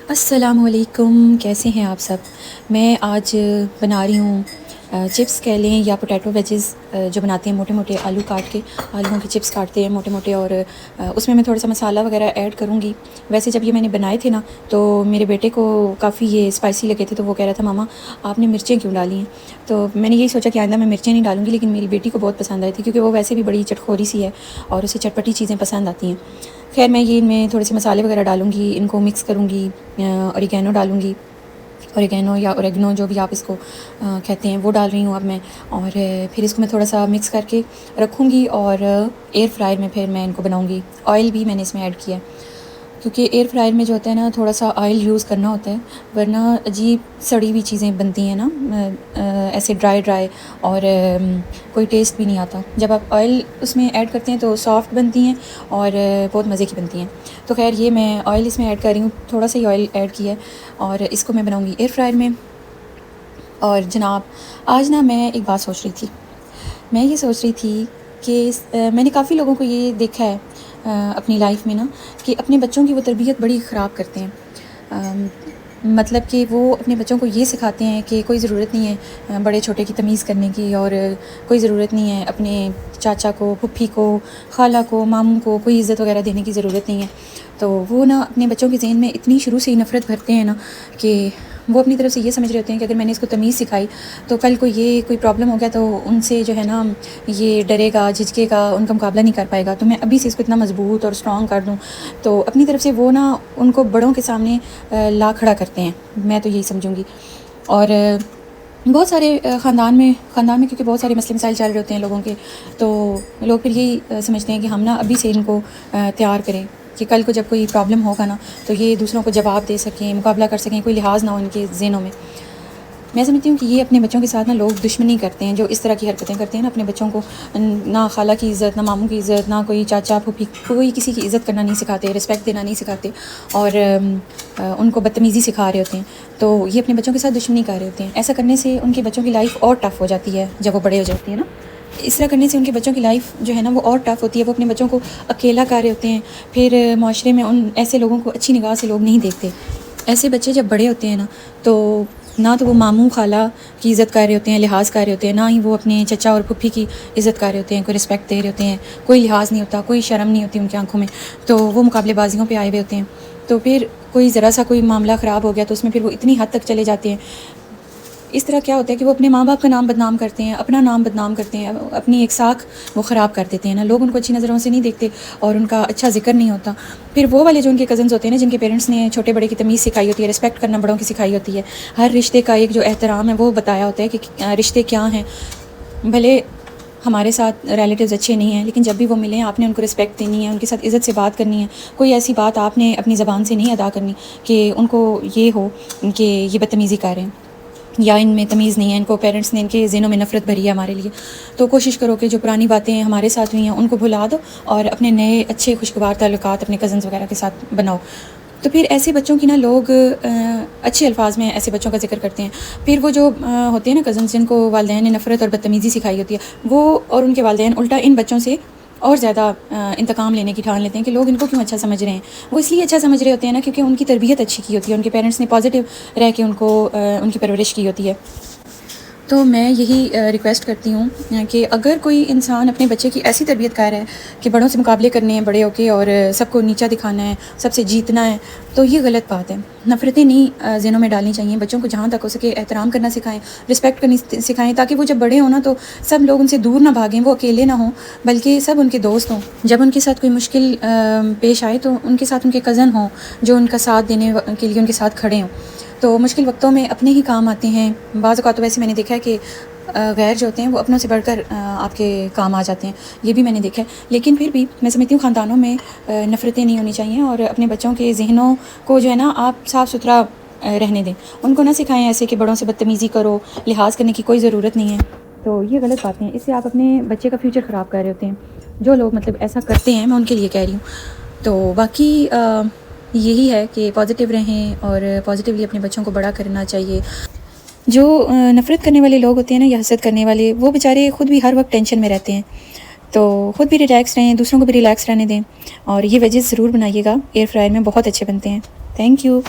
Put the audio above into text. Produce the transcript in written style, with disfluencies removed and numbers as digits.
السلام علیکم، کیسے ہیں آپ سب؟ میں آج بنا رہی ہوں چپس کہہ لیں یا پوٹیٹو ویجز جو بناتے ہیں موٹے موٹے آلو کاٹ کے، آلوؤں کے چپس کاٹتے ہیں موٹے موٹے، اور اس میں تھوڑا سا مسالہ وغیرہ ایڈ کروں گی۔ ویسے جب یہ میں نے بنائے تھے نا تو میرے بیٹے کو کافی یہ اسپائسی لگے تھے، تو وہ کہہ رہا تھا ماما آپ نے مرچیں کیوں ڈالی ہیں؟ تو میں نے یہی سوچا کہ آئندہ میں مرچیں نہیں ڈالوں گی، لیکن میری بیٹی کو بہت پسند آئی تھی کیونکہ وہ ویسے بھی بڑی چٹخوری سی ہے اور اسے چٹپٹی چیزیں پسند آتی ہیں۔ خیر میں ان میں تھوڑے سے مسالے وغیرہ ڈالوں گی، ان کو مکس کروں گی، اوریگینو ڈالوں گی، اوریگینو یا اوریگنو جو بھی آپ اس کو کہتے ہیں وہ ڈال رہی ہوں اب میں، اور پھر اس کو میں تھوڑا سا مکس کر کے رکھوں گی، اور ایئر فرائر میں پھر میں ان کو بناؤں گی۔ آئل بھی میں نے اس میں ایڈ کیا ہے کیونکہ ایئر فرائر میں جو ہوتا ہے نا تھوڑا سا آئل یوز کرنا ہوتا ہے، ورنہ عجیب سڑی ہوئی چیزیں بنتی ہیں نا، ایسے ڈرائی اور کوئی ٹیسٹ بھی نہیں آتا۔ جب آپ آئل اس میں ایڈ کرتے ہیں تو سافٹ بنتی ہیں اور بہت مزے کی بنتی ہیں۔ تو خیر یہ میں آئل اس میں ایڈ کر رہی ہوں، تھوڑا سا ہی آئل ایڈ کیا ہے، اور اس کو میں بناؤں گی ایئر فرائر میں۔ اور جناب آج نا میں ایک بات سوچ رہی تھی، میں یہ سوچ رہی تھی کہ میں نے کافی لوگوں کو یہ دیکھا ہے اپنی لائف میں نا، کہ اپنے بچوں کی وہ تربیت بڑی خراب کرتے ہیں۔ مطلب کہ وہ اپنے بچوں کو یہ سکھاتے ہیں کہ کوئی ضرورت نہیں ہے بڑے چھوٹے کی تمیز کرنے کی، اور کوئی ضرورت نہیں ہے اپنے چاچا کو، پھپھی کو، خالہ کو، ماموں کو کوئی عزت وغیرہ دینے کی ضرورت نہیں ہے۔ تو وہ نا اپنے بچوں کے ذہن میں اتنی شروع سے ہی نفرت بھرتے ہیں نا کہ وہ اپنی طرف سے یہ سمجھ رہے ہوتے ہیں کہ اگر میں نے اس کو تمیز سکھائی تو کل کو یہ کوئی پرابلم ہو گیا تو ان سے جو ہے نا یہ ڈرے گا، جھجکے گا، ان کا مقابلہ نہیں کر پائے گا، تو میں ابھی سے اس کو اتنا مضبوط اور اسٹرانگ کر دوں۔ تو اپنی طرف سے وہ نا ان کو بڑوں کے سامنے لا کھڑا کرتے ہیں، میں تو یہی سمجھوں گی۔ اور بہت سارے خاندان میں کیونکہ بہت سارے مسئلے مسائل چل رہے ہوتے ہیں لوگوں کے، تو لوگ پھر یہی سمجھتے ہیں کہ ہم نا ابھی سے ان کو تیار کریں کہ کل کو جب کوئی پرابلم ہوگا نا تو یہ دوسروں کو جواب دے سکیں، مقابلہ کر سکیں، کوئی لحاظ نہ ہو ان کے ذہنوں میں۔ میں سمجھتی ہوں کہ یہ اپنے بچوں کے ساتھ نا لوگ دشمنی کرتے ہیں جو اس طرح کی حرکتیں کرتے ہیں نا، اپنے بچوں کو نہ خالہ کی عزت، نہ ماموں کی عزت، نہ کوئی چاچا پھوپھی، کوئی کسی کی عزت کرنا نہیں سکھاتے، رسپیکٹ دینا نہیں سکھاتے، اور ان کو بدتمیزی سکھا رہے ہوتے ہیں۔ تو یہ اپنے بچوں کے ساتھ دشمنی کر رہے ہوتے ہیں۔ ایسا کرنے سے ان کے بچوں کی لائف اور ٹف ہو جاتی ہے جب وہ بڑے ہو جاتے ہیں نا، اس طرح کرنے سے ان کے بچوں کی لائف جو ہے نا وہ اور ٹف ہوتی ہے، وہ اپنے بچوں کو اکیلا کر رہے ہوتے ہیں، پھر معاشرے میں ان ایسے لوگوں کو اچھی نگاہ سے لوگ نہیں دیکھتے۔ ایسے بچے جب بڑے ہوتے ہیں نا تو نہ تو وہ ماموں خالہ کی عزت کر رہے ہوتے ہیں، لحاظ کر رہے ہوتے ہیں، نہ ہی وہ اپنے چچا اور پھپھی کی عزت کر رہے ہوتے ہیں، کوئی رسپیکٹ دے رہے ہوتے ہیں، کوئی لحاظ نہیں ہوتا، کوئی شرم نہیں ہوتی ان کی آنکھوں میں، تو وہ مقابلے بازیوں پہ آئے ہوئے ہوتے ہیں۔ تو پھر کوئی ذرا سا کوئی معاملہ خراب ہو گیا تو اس میں پھر وہ اتنی حد تک چلے جاتے ہیں۔ اس طرح کیا ہوتا ہے کہ وہ اپنے ماں باپ کا نام بدنام کرتے ہیں، اپنا نام بدنام کرتے ہیں، اپنی ایک ساکھ وہ خراب کر دیتے ہیں نا، لوگ ان کو اچھی نظروں سے نہیں دیکھتے اور ان کا اچھا ذکر نہیں ہوتا۔ پھر وہ والے جو ان کے کزنز ہوتے ہیں نا، جن کے پیرنٹس نے چھوٹے بڑے کی تمیز سکھائی ہوتی ہے، رسپیکٹ کرنا بڑوں کی سکھائی ہوتی ہے، ہر رشتے کا ایک جو احترام ہے وہ بتایا ہوتا ہے کہ رشتے کیا ہیں، بھلے ہمارے ساتھ ریلیٹیوز اچھے نہیں ہیں لیکن جب بھی وہ ملیں آپ نے ان کو رسپیکٹ دینی ہے، ان کے ساتھ عزت سے بات کرنی ہے، کوئی ایسی بات آپ نے اپنی زبان سے نہیں ادا کرنی کہ ان کو یہ ہو کہ یہ بدتمیزی کر رہے ہیں یا ان میں تمیز نہیں ہے، ان کو پیرنٹس نے ان کے ذہنوں میں نفرت بھری ہے ہمارے لیے۔ تو کوشش کرو کہ جو پرانی باتیں ہمارے ساتھ ہوئی ہیں ان کو بھلا دو اور اپنے نئے اچھے خوشگوار تعلقات اپنے کزنز وغیرہ کے ساتھ بناؤ۔ تو پھر ایسے بچوں کی نا لوگ اچھے الفاظ میں ایسے بچوں کا ذکر کرتے ہیں۔ پھر وہ جو ہوتے ہیں نا کزنز جن کو والدین نے نفرت اور بدتمیزی سکھائی ہوتی ہے، وہ اور ان کے والدین الٹا ان بچوں سے اور زیادہ انتقام لینے کی ٹھان لیتے ہیں کہ لوگ ان کو کیوں اچھا سمجھ رہے ہیں۔ وہ اس لیے اچھا سمجھ رہے ہوتے ہیں نا کیونکہ ان کی تربیت اچھی کی ہوتی ہے، ان کے پیرنٹس نے پازیٹیو رہ کے ان کو ان کی پرورش کی ہوتی ہے۔ تو میں یہی ریکویسٹ کرتی ہوں کہ اگر کوئی انسان اپنے بچے کی ایسی تربیت کر رہا ہے کہ بڑوں سے مقابلے کرنے ہیں بڑے ہو کے اور سب کو نیچا دکھانا ہے، سب سے جیتنا ہے، تو یہ غلط بات ہے۔ نفرتیں نہیں ذہنوں میں ڈالنی چاہیے، بچوں کو جہاں تک ہو سکے احترام کرنا سکھائیں، رسپیکٹ کرنی سکھائیں، تاکہ وہ جب بڑے ہوں نا تو سب لوگ ان سے دور نہ بھاگیں، وہ اکیلے نہ ہوں بلکہ سب ان کے دوست ہوں۔ جب ان کے ساتھ کوئی مشکل پیش آئے تو ان کے ساتھ ان کے کزن ہوں جو ان کا ساتھ دینے کے لیے ان کے ساتھ کھڑے ہوں۔ تو مشکل وقتوں میں اپنے ہی کام آتے ہیں۔ بعض اوقات ویسے میں نے دیکھا ہے کہ غیر جو ہوتے ہیں وہ اپنوں سے بڑھ کر آپ کے کام آ جاتے ہیں، یہ بھی میں نے دیکھا ہے۔ لیکن پھر بھی میں سمجھتی ہوں خاندانوں میں نفرتیں نہیں ہونی چاہیے، اور اپنے بچوں کے ذہنوں کو جو ہے نا آپ صاف ستھرا رہنے دیں، ان کو نہ سکھائیں ایسے کہ بڑوں سے بدتمیزی کرو، لحاظ کرنے کی کوئی ضرورت نہیں ہے۔ تو یہ غلط باتیں ہیں، اس سے آپ اپنے بچے کا فیوچر خراب کر رہے ہوتے ہیں۔ جو لوگ مطلب ایسا کرتے ہیں میں ان کے لیے کہہ رہی ہوں۔ تو باقی یہی ہے کہ پازیٹیو رہیں اور پازیٹیولی اپنے بچوں کو بڑا کرنا چاہیے۔ جو نفرت کرنے والے لوگ ہوتے ہیں نا یا حسد کرنے والے، وہ بیچارے خود بھی ہر وقت ٹینشن میں رہتے ہیں، تو خود بھی ریلیکس رہیں، دوسروں کو بھی ریلیکس رہنے دیں، اور یہ ویجز ضرور بنائیے گا، ایئر فرائر میں بہت اچھے بنتے ہیں۔ Thank you.